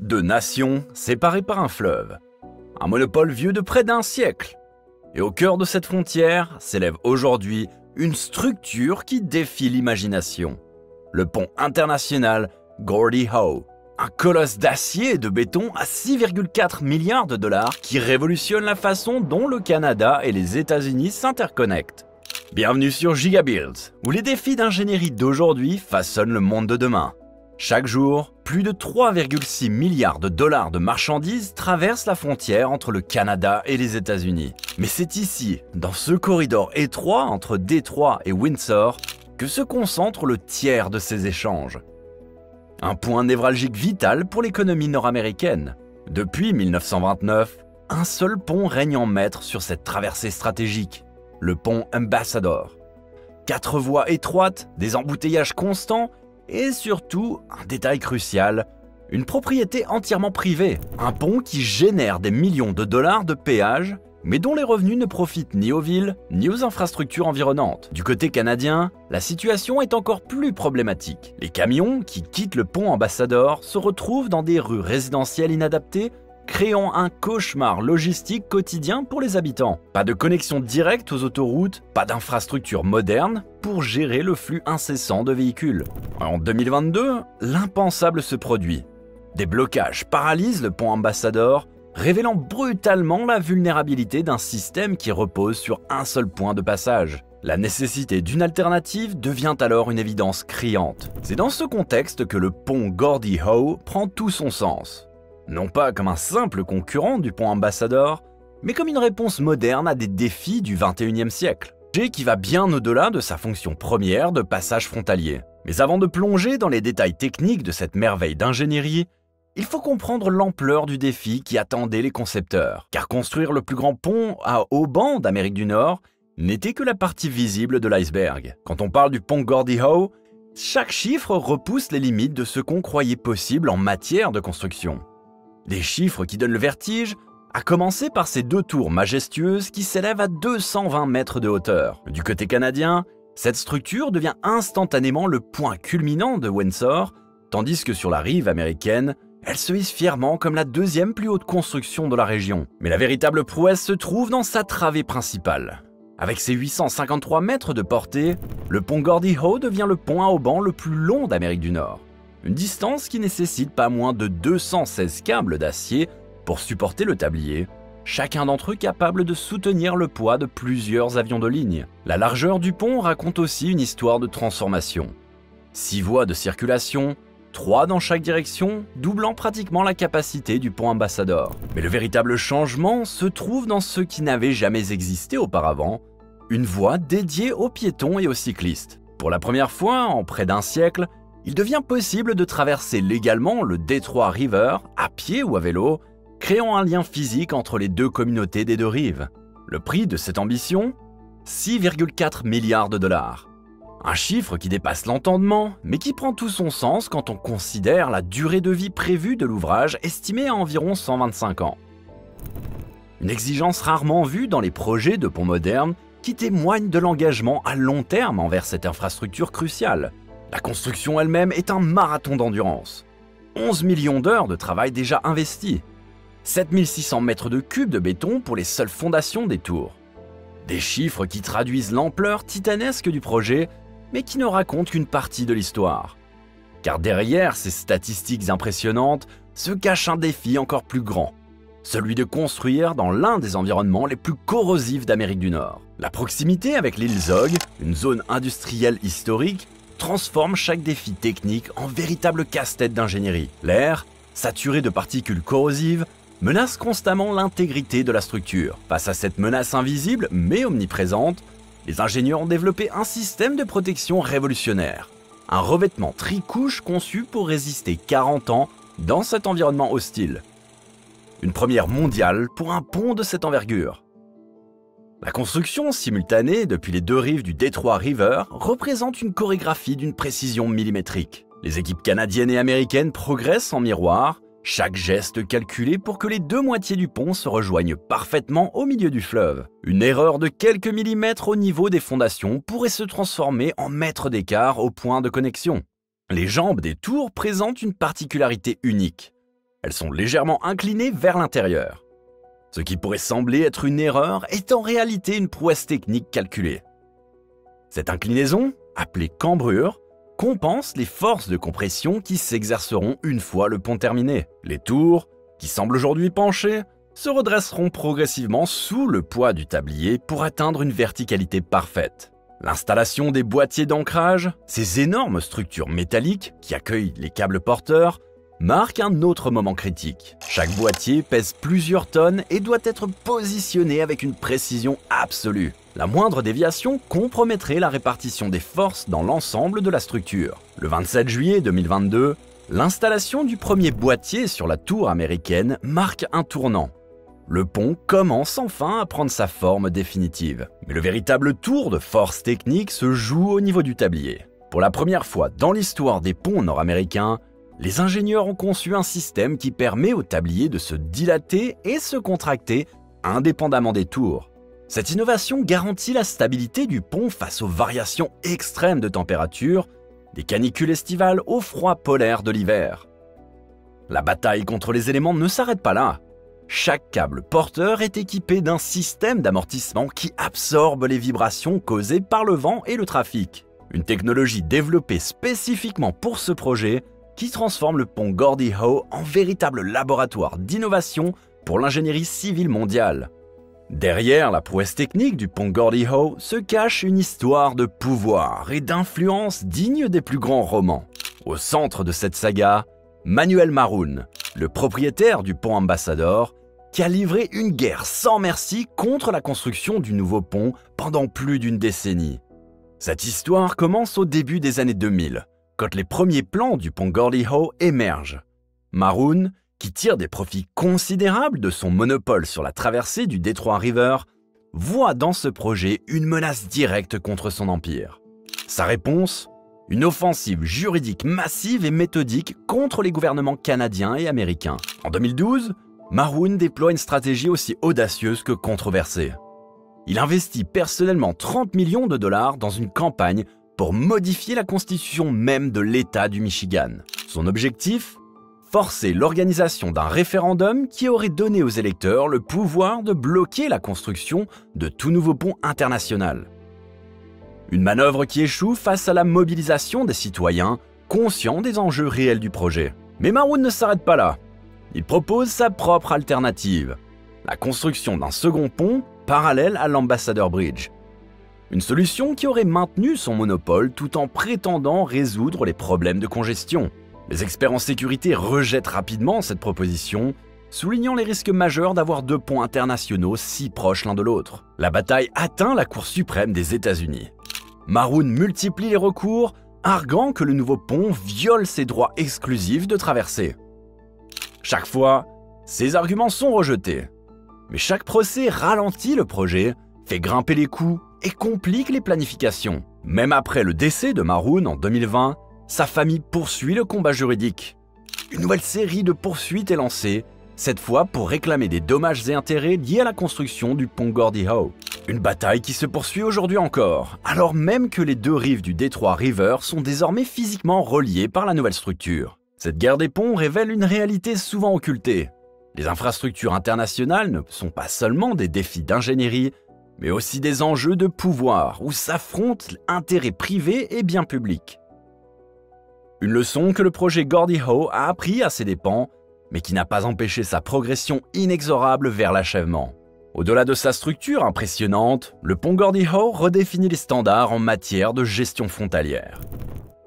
Deux nations séparées par un fleuve. Un monopole vieux de près d'un siècle. Et au cœur de cette frontière s'élève aujourd'hui une structure qui défie l'imagination. Le pont international Gordie Howe. Un colosse d'acier et de béton à 6,4 milliards de dollars qui révolutionne la façon dont le Canada et les États-Unis s'interconnectent. Bienvenue sur Gigabuild, où les défis d'ingénierie d'aujourd'hui façonnent le monde de demain. Chaque jour, plus de 3,6 milliards de dollars de marchandises traversent la frontière entre le Canada et les États-Unis. Mais c'est ici, dans ce corridor étroit entre Détroit et Windsor, que se concentre le tiers de ces échanges. Un point névralgique vital pour l'économie nord-américaine. Depuis 1929, un seul pont règne en maître sur cette traversée stratégique, le pont Ambassador. 4 voies étroites, des embouteillages constants et surtout, un détail crucial, une propriété entièrement privée. Un pont qui génère des millions de dollars de péages, mais dont les revenus ne profitent ni aux villes, ni aux infrastructures environnantes. Du côté canadien, la situation est encore plus problématique. Les camions qui quittent le pont Ambassador se retrouvent dans des rues résidentielles inadaptées, créant un cauchemar logistique quotidien pour les habitants. Pas de connexion directe aux autoroutes, pas d'infrastructures modernes pour gérer le flux incessant de véhicules. En 2022, l'impensable se produit. Des blocages paralysent le pont Ambassador, révélant brutalement la vulnérabilité d'un système qui repose sur un seul point de passage. La nécessité d'une alternative devient alors une évidence criante. C'est dans ce contexte que le pont Gordie Howe prend tout son sens. Non pas comme un simple concurrent du pont Ambassador, mais comme une réponse moderne à des défis du XXIe siècle. Qui va bien au-delà de sa fonction première de passage frontalier. Mais avant de plonger dans les détails techniques de cette merveille d'ingénierie, il faut comprendre l'ampleur du défi qui attendait les concepteurs. Car construire le plus grand pont à haubans d'Amérique du Nord n'était que la partie visible de l'iceberg. Quand on parle du pont Gordie Howe, chaque chiffre repousse les limites de ce qu'on croyait possible en matière de construction. Des chiffres qui donnent le vertige, à commencer par ces 2 tours majestueuses qui s'élèvent à 220 mètres de hauteur. Du côté canadien, cette structure devient instantanément le point culminant de Windsor, tandis que sur la rive américaine, elle se hisse fièrement comme la 2e plus haute construction de la région. Mais la véritable prouesse se trouve dans sa travée principale. Avec ses 853 mètres de portée, le pont Gordie Howe devient le pont à haubans le plus long d'Amérique du Nord. Une distance qui nécessite pas moins de 216 câbles d'acier pour supporter le tablier, chacun d'entre eux capable de soutenir le poids de plusieurs avions de ligne. La largeur du pont raconte aussi une histoire de transformation. 6 voies de circulation, 3 dans chaque direction, doublant pratiquement la capacité du pont Ambassador. Mais le véritable changement se trouve dans ce qui n'avait jamais existé auparavant, une voie dédiée aux piétons et aux cyclistes. Pour la première fois en près d'un siècle, il devient possible de traverser légalement le Detroit River à pied ou à vélo, créant un lien physique entre les 2 communautés des 2 rives. Le prix de cette ambition ? 6,4 milliards de dollars. Un chiffre qui dépasse l'entendement, mais qui prend tout son sens quand on considère la durée de vie prévue de l'ouvrage estimée à environ 125 ans. Une exigence rarement vue dans les projets de ponts modernes qui témoigne de l'engagement à long terme envers cette infrastructure cruciale. La construction elle-même est un marathon d'endurance. 11 millions d'heures de travail déjà investies. 7600 mètres de cubes de béton pour les seules fondations des tours. Des chiffres qui traduisent l'ampleur titanesque du projet, mais qui ne racontent qu'une partie de l'histoire. Car derrière ces statistiques impressionnantes se cache un défi encore plus grand. Celui de construire dans l'un des environnements les plus corrosifs d'Amérique du Nord. La proximité avec l'île Zog, une zone industrielle historique, transforme chaque défi technique en véritable casse-tête d'ingénierie. L'air, saturé de particules corrosives, menace constamment l'intégrité de la structure. Face à cette menace invisible mais omniprésente, les ingénieurs ont développé un système de protection révolutionnaire. Un revêtement tricouche conçu pour résister 40 ans dans cet environnement hostile. Une première mondiale pour un pont de cette envergure. La construction simultanée depuis les 2 rives du Detroit River représente une chorégraphie d'une précision millimétrique. Les équipes canadiennes et américaines progressent en miroir, chaque geste calculé pour que les 2 moitiés du pont se rejoignent parfaitement au milieu du fleuve. Une erreur de quelques millimètres au niveau des fondations pourrait se transformer en mètres d'écart au point de connexion. Les jambes des tours présentent une particularité unique. Elles sont légèrement inclinées vers l'intérieur. Ce qui pourrait sembler être une erreur est en réalité une prouesse technique calculée. Cette inclinaison, appelée cambrure, compense les forces de compression qui s'exerceront une fois le pont terminé. Les tours, qui semblent aujourd'hui penchées, se redresseront progressivement sous le poids du tablier pour atteindre une verticalité parfaite. L'installation des boîtiers d'ancrage, ces énormes structures métalliques qui accueillent les câbles porteurs, marque un autre moment critique. Chaque boîtier pèse plusieurs tonnes et doit être positionné avec une précision absolue. La moindre déviation compromettrait la répartition des forces dans l'ensemble de la structure. Le 27 juillet 2022, l'installation du premier boîtier sur la tour américaine marque un tournant. Le pont commence enfin à prendre sa forme définitive. Mais le véritable tour de force technique se joue au niveau du tablier. Pour la première fois dans l'histoire des ponts nord-américains, les ingénieurs ont conçu un système qui permet au tablier de se dilater et se contracter indépendamment des tours. Cette innovation garantit la stabilité du pont face aux variations extrêmes de température, des canicules estivales au froid polaire de l'hiver. La bataille contre les éléments ne s'arrête pas là. Chaque câble porteur est équipé d'un système d'amortissement qui absorbe les vibrations causées par le vent et le trafic. Une technologie développée spécifiquement pour ce projet qui transforme le pont Gordie Howe en véritable laboratoire d'innovation pour l'ingénierie civile mondiale. Derrière la prouesse technique du pont Gordie Howe se cache une histoire de pouvoir et d'influence digne des plus grands romans. Au centre de cette saga, Manuel Maroun, le propriétaire du pont Ambassador, qui a livré une guerre sans merci contre la construction du nouveau pont pendant plus d'une décennie. Cette histoire commence au début des années 2000, quand les premiers plans du pont Gordie Howe émergent. Maroun, qui tire des profits considérables de son monopole sur la traversée du Detroit River, voit dans ce projet une menace directe contre son empire. Sa réponse ? Une offensive juridique massive et méthodique contre les gouvernements canadiens et américains. En 2012, Maroun déploie une stratégie aussi audacieuse que controversée. Il investit personnellement 30 millions de dollars dans une campagne pour modifier la constitution même de l'État du Michigan. Son objectif ? Forcer l'organisation d'un référendum qui aurait donné aux électeurs le pouvoir de bloquer la construction de tout nouveau pont international. Une manœuvre qui échoue face à la mobilisation des citoyens conscients des enjeux réels du projet. Mais Maroun ne s'arrête pas là. Il propose sa propre alternative, la construction d'un second pont parallèle à l'Ambassador Bridge. Une solution qui aurait maintenu son monopole tout en prétendant résoudre les problèmes de congestion. Les experts en sécurité rejettent rapidement cette proposition, soulignant les risques majeurs d'avoir deux ponts internationaux si proches l'un de l'autre. La bataille atteint la Cour suprême des États-Unis. Maroun multiplie les recours, arguant que le nouveau pont viole ses droits exclusifs de traversée. Chaque fois, ces arguments sont rejetés. Mais chaque procès ralentit le projet, fait grimper les coûts et complique les planifications. Même après le décès de Maroun en 2020, sa famille poursuit le combat juridique. Une nouvelle série de poursuites est lancée, cette fois pour réclamer des dommages et intérêts liés à la construction du pont Gordie Howe. Une bataille qui se poursuit aujourd'hui encore, alors même que les deux rives du Detroit River sont désormais physiquement reliées par la nouvelle structure. Cette guerre des ponts révèle une réalité souvent occultée. Les infrastructures internationales ne sont pas seulement des défis d'ingénierie, mais aussi des enjeux de pouvoir où s'affrontent intérêts privés et biens publics. Une leçon que le projet Gordie Howe a appris à ses dépens, mais qui n'a pas empêché sa progression inexorable vers l'achèvement. Au-delà de sa structure impressionnante, le pont Gordie Howe redéfinit les standards en matière de gestion frontalière.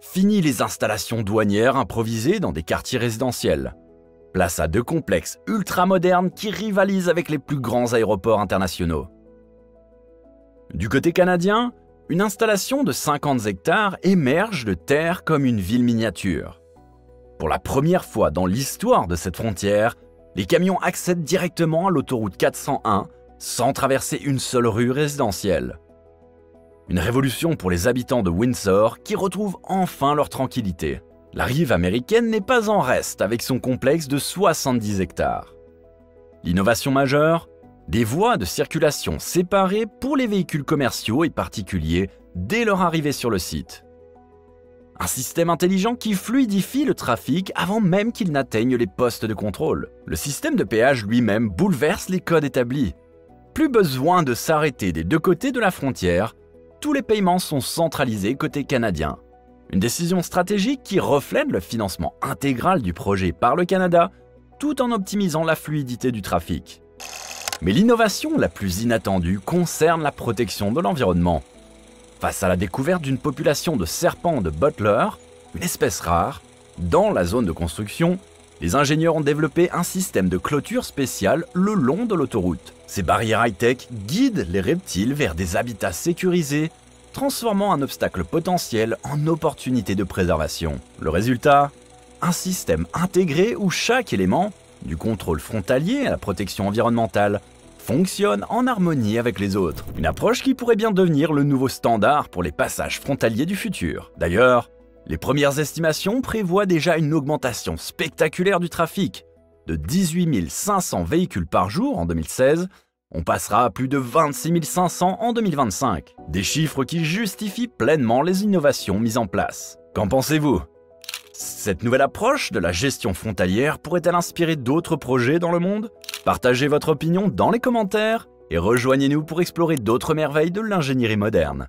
Fini les installations douanières improvisées dans des quartiers résidentiels. Place à deux complexes ultramodernes qui rivalisent avec les plus grands aéroports internationaux. Du côté canadien, une installation de 50 hectares émerge de terre comme une ville miniature. Pour la première fois dans l'histoire de cette frontière, les camions accèdent directement à l'autoroute 401 sans traverser une seule rue résidentielle. Une révolution pour les habitants de Windsor qui retrouvent enfin leur tranquillité. La rive américaine n'est pas en reste avec son complexe de 70 hectares. L'innovation majeure ? Des voies de circulation séparées pour les véhicules commerciaux et particuliers dès leur arrivée sur le site. Un système intelligent qui fluidifie le trafic avant même qu'il n'atteigne les postes de contrôle. Le système de péage lui-même bouleverse les codes établis. Plus besoin de s'arrêter des deux côtés de la frontière, tous les paiements sont centralisés côté canadien. Une décision stratégique qui reflète le financement intégral du projet par le Canada, tout en optimisant la fluidité du trafic. Mais l'innovation la plus inattendue concerne la protection de l'environnement. Face à la découverte d'une population de serpents de Butler, une espèce rare, dans la zone de construction, les ingénieurs ont développé un système de clôture spécial le long de l'autoroute. Ces barrières high-tech guident les reptiles vers des habitats sécurisés, transformant un obstacle potentiel en opportunité de préservation. Le résultat ? Un système intégré où chaque élément, du contrôle frontalier à la protection environnementale, fonctionne en harmonie avec les autres. Une approche qui pourrait bien devenir le nouveau standard pour les passages frontaliers du futur. D'ailleurs, les premières estimations prévoient déjà une augmentation spectaculaire du trafic. De 18 500 véhicules par jour en 2016, on passera à plus de 26 500 en 2025. Des chiffres qui justifient pleinement les innovations mises en place. Qu'en pensez-vous ? Cette nouvelle approche de la gestion frontalière pourrait-elle inspirer d'autres projets dans le monde ? Partagez votre opinion dans les commentaires et rejoignez-nous pour explorer d'autres merveilles de l'ingénierie moderne.